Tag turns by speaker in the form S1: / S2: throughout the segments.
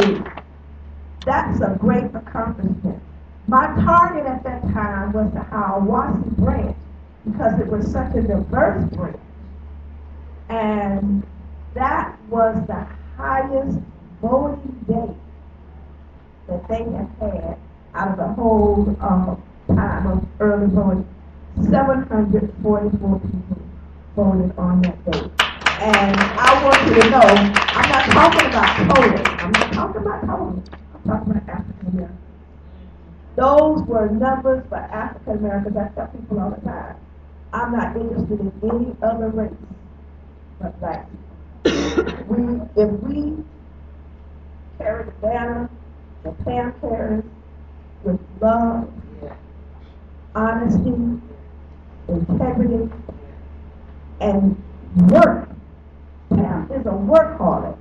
S1: you, that's a great accomplishment. My target at that time was the Hiawassee branch because it was such a diverse branch. And that was the highest voting day that they have had out of the whole time of early voting. 744 people voted on that day. And I want you to know, I'm not talking about total. I'm not talking about total. I'm talking about African Americans. Those were numbers for African Americans. I tell people all the time, I'm not interested in any other race but black people. If we carry the banner, the PAM carries, with love, honesty, integrity, and work. Pam is a workaholic.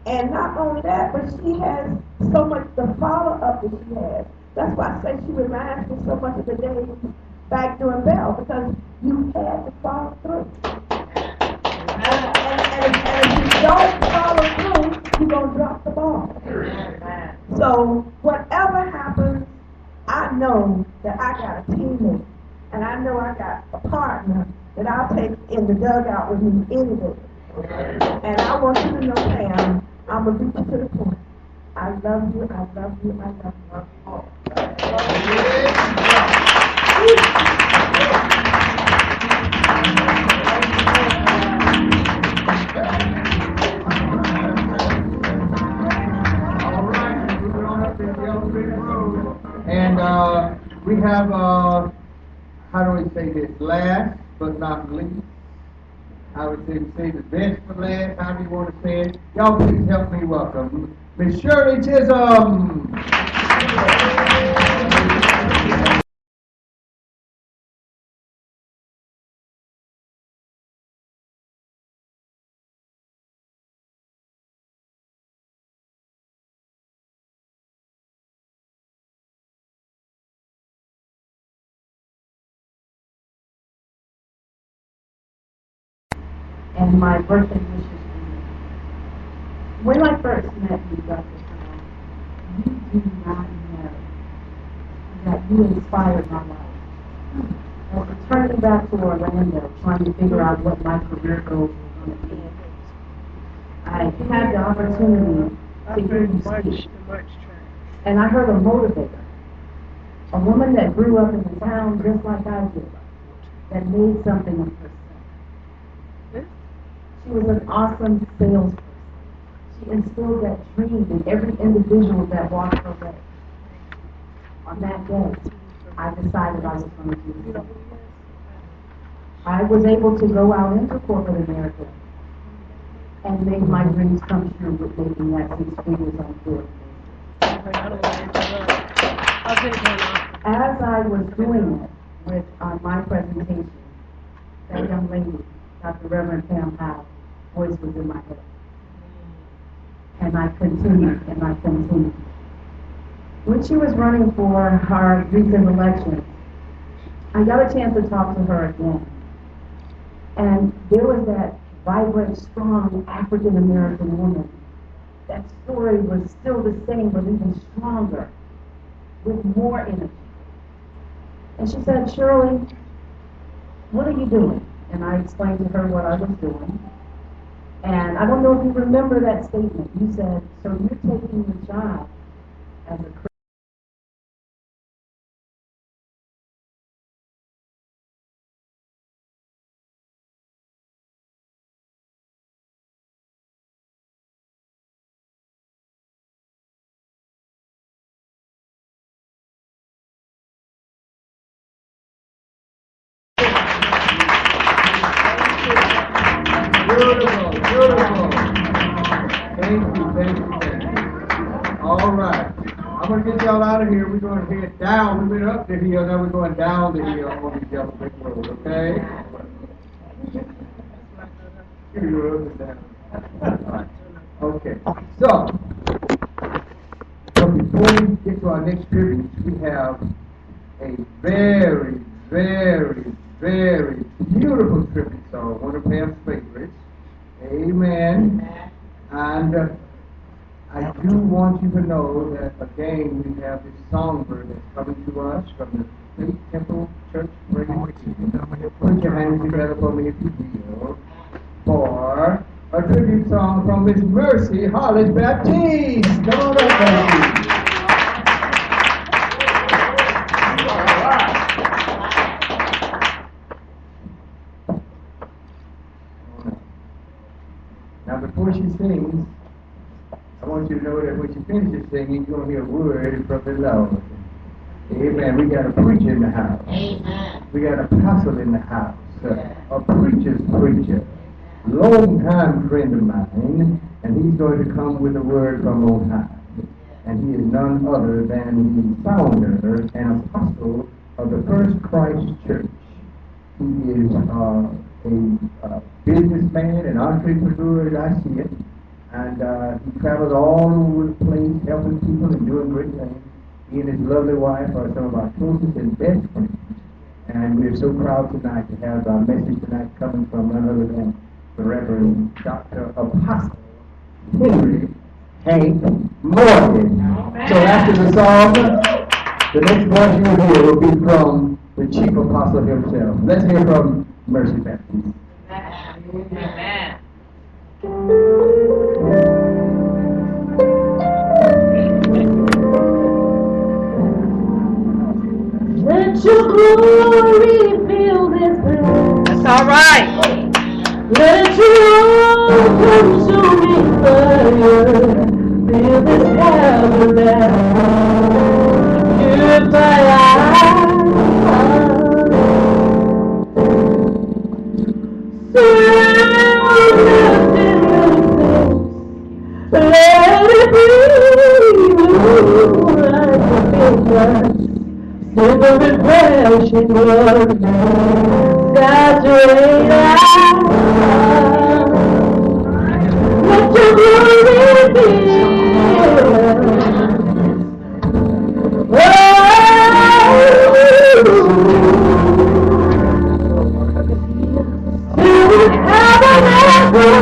S1: And not only that, but she has so much, the follow-up that she has. That's why I say she reminds me so much of the days back during Bell, because you had to follow through. And if you don't follow through, you're going to drop the ball. So whatever happens, I know that I got a teammate, and I know I got a partner that I'll take in the dugout with me any day. And I want you to know, Pam, I'm going to beat you to the point. I love you, I love you, I love you.
S2: All right, moving on up in the elevated road. And we have, how do we say this, last but not least. I would say the best for last, however you want to say it. Y'all please help me welcome Miss Shirley Chisholm.
S3: And my birthday wishes for you. When I first met you, Dr. Brown, you do not know that you inspired my life. As returning back to Orlando, trying to figure out what my career goals were going to be, I had the opportunity to hear you speak. And I heard a motivator, a woman that grew up in the town just like I did, that made something of herself. She was an awesome salesperson. She instilled that dream in every individual that walked her way. On that day, I decided I was going to do this. I was able to go out into corporate America and make my dreams come true with making that 6 figures on board. As I was doing it with my presentation, that young lady, Dr. Reverend Pam Powell, voice was in my head. And I continued, and I continued. When she was running for her recent election, I got a chance to talk to her again. And there was that vibrant, strong African-American woman. That story was still the same, but even stronger, with more energy. And she said, Shirley, what are you doing? And I explained to her what I was doing. And I don't know if you remember that statement. You said, so you're taking the job as a Christian.
S2: Beautiful, beautiful. Thank you, thank you, thank you. All right. I'm going to get y'all out of here. We're going to head down. We went up the hill, now we're going down the hill on the Yellow Brick Road, okay? Okay. So before we get to our next tribute, we have a very, very, very beautiful tribute song, one of Pam's favorites. Amen. And I do want you to know that again we have this songbird that's coming to us from the Faith Temple Church. Put your hands together for me if you will, for a tribute song from Miss Mercy Hollis Baptiste. Come on up, Baptiste. Now before she sings, I want you to know that when she finishes singing, you're going to hear a word from the Lord. Amen. We got a preacher in the house.
S4: Amen.
S2: We got an apostle in the house. A preacher's preacher. Long-time friend of mine. And he's going to come with a word from on high. And he is none other than the founder and apostle of the First Christ Church. He is a businessman, an entrepreneur as I see it. And he travels all over the place helping people and doing great things. He and his lovely wife are some of our closest and best friends. And we're so proud tonight to have our message tonight coming from none other than the Reverend Dr. Apostle Henry Hank Morgan. So after the song, the next voice you will hear will be from the Chief Apostle himself. Let's hear from Mercy Baptiste.
S4: Amen.
S3: Let your glory fill this place.
S4: That's all right.
S3: Let your consuming fire fill this tabernacle. Purify our hearts. Surround us in your let it be like a filter. Silver refreshing word, saturate our hearts. Let your glory fill. Till we have an apple.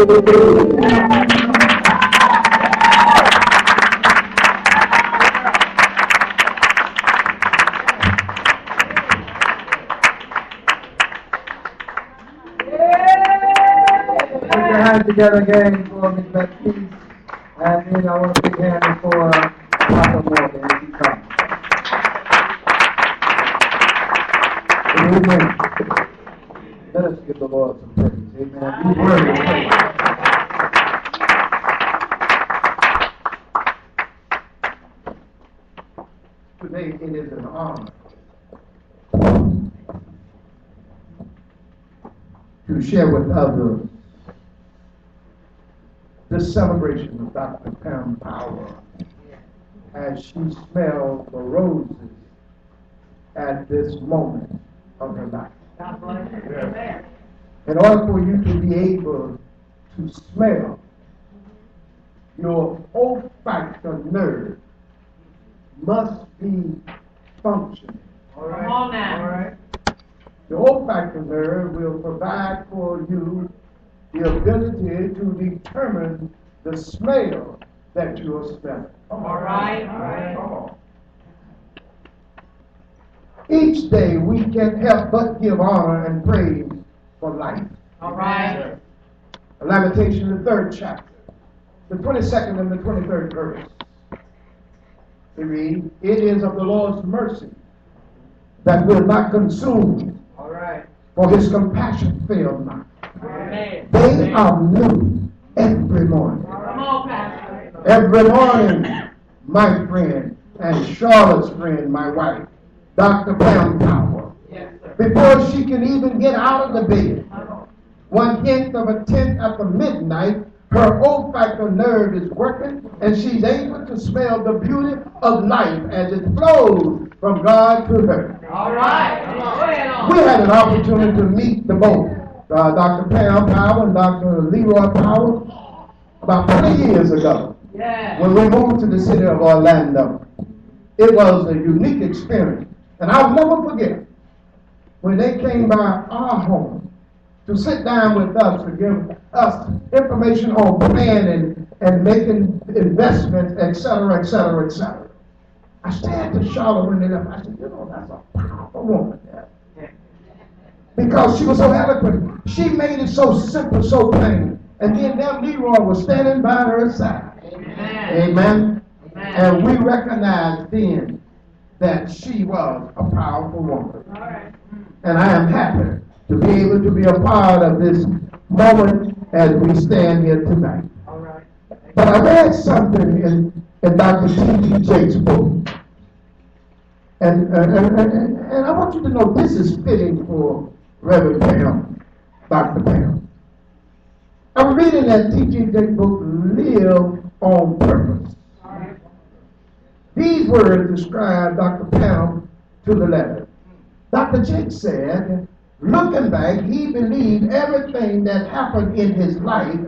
S2: Put your hands together again for Ms. Baptiste. And then I want to big hand for Papa Morgan as he comes. Amen. Let us give the Lord some praise. Amen. He's worthy of praise. Today it is an honor to share with others this celebration of Dr. Pam Powell as she smells the roses at this moment of her life.
S4: God bless you. Amen.
S2: In order for you to be able to smell, your olfactory nerve must be functioning.
S4: Come on now.
S2: All right. The olfactory nerve will provide for you the ability to determine the smell that you are smelling.
S4: All right.
S2: Come on. Each day we can't help but give honor and praise for life.
S4: All right.
S2: Lamentation, the 3rd chapter, the 22nd and the 23rd verse. We read, "It is of the Lord's mercy that will not consume,
S4: All right.
S2: for his compassion fail not.
S4: Amen.
S2: They are new every morning."
S4: Come on, Pastor.
S2: Every morning, my friend and Charlotte's friend, my wife, Dr. Pam Powell,
S4: Yes, sir.
S2: before she can even get out of the bed, 1/10 of a tenth after midnight, her olfactory nerve is working, and she's able to smell the beauty of life as it flows from God to her.
S4: All right. Come on. Go ahead on.
S2: We had an opportunity to meet the both, Dr. Pam Powell and Dr. Leroy Powell, about 20 years ago
S4: Yes.
S2: when we moved to the city of Orlando. It was a unique experience, and I'll never forget when they came by our home to sit down with us to give us information on planning and making investments, et cetera, et cetera, et cetera. I said to Charlotte when they left, I said, you know, that's a powerful woman there. Because she was so eloquent. She made it so simple, so plain. And then Leroy was standing by her side.
S4: Amen.
S2: Amen.
S4: Amen.
S2: And we recognized then that she was a powerful woman.
S4: All right.
S2: And I am happy to be able to be a part of this moment as we stand here tonight.
S4: All right.
S2: But I read something in Dr. T.D. Jakes' book. And I want you to know this is fitting for Reverend Pam, Dr. Pam. I'm reading that T.D. Jakes' book, Live on Purpose.
S4: All right.
S2: These words describe Dr. Pam to the letter. Dr. Jakes said, looking back, he believed everything that happened in his life